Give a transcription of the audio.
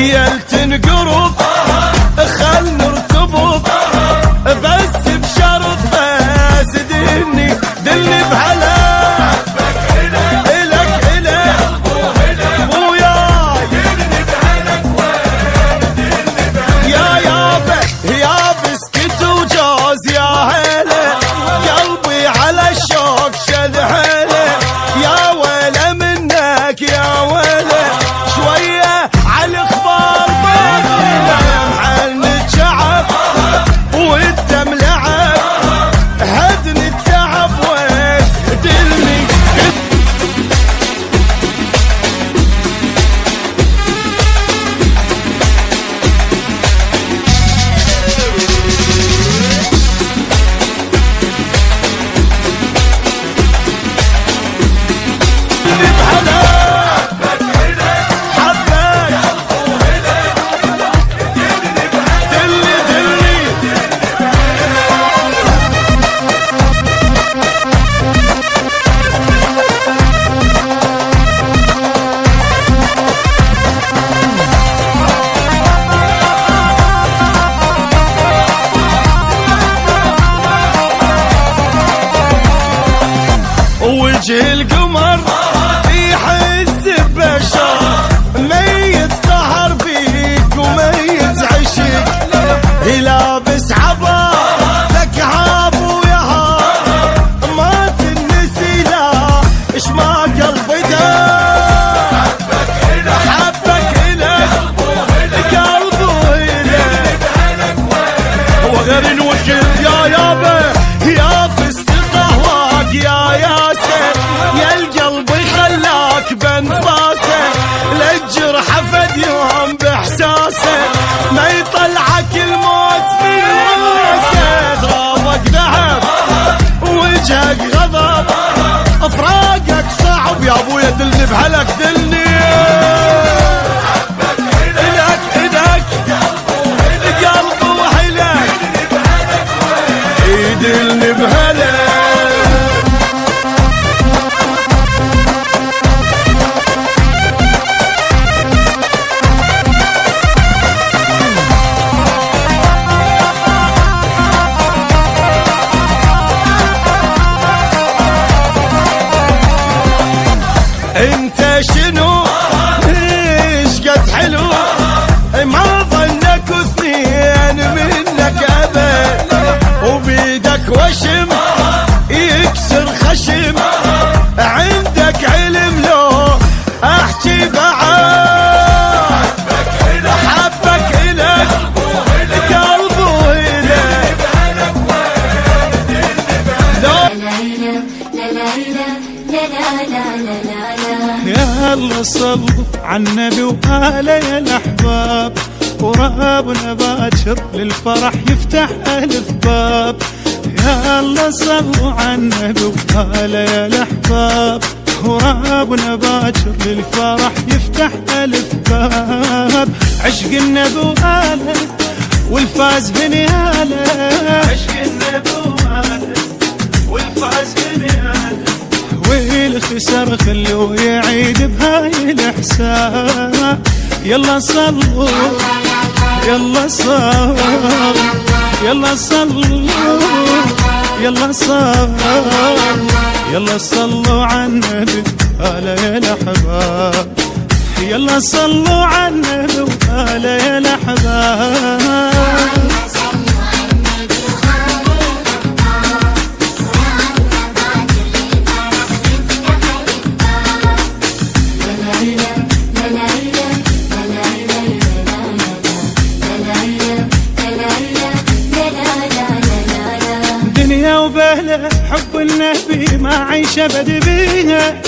يا تنقرب خل نرتبط بس بشرط بس دلني بهلا وجه القمر يحس ببشر ميت سهر بيك وميت عشق لابس عبا لك عاب ويهار ما تنسي لا اش ما قلبي دار حبك الك قلبه الك وغير الوكل يا يابا يا فست قهواك يا القلب خلاك بنفاسه للجرح فد يوم باحساسه ما يطلعك الموت من راسه ضربك ذهب وجهك غضب افراقك صعب يا ابويا دلني بهلك دلني إلك قلب وحلك دلني بهلك انت شنو ايش قد حلو ما ظنك اثنين منك ابد وبيدك وشم يكسر خشم عندك علم لو احكي بعد حبك الك قلبه الك يلا صلوا عالنبي وآله يا الأحباب ورابنا باكر للفرح يفتح ألف باب يلا صلوا عالنبي وآله يا الأحباب ورابنا باكر للفرح يفتح ألف باب عشق النبي وآله والفاز بنياله عشق النبي وآله والفاز بنياله والخسر خلوه يعيد بهاي الإحسان يلا صلوا يلا صلوا يلا صلوا يلا صلوا يلا صلوا عالنبي آله يا الأحباب يلا صلوا عالنبي وآله يا الأحباب دنيا وبهله حب النبي ما عيش ابد بيها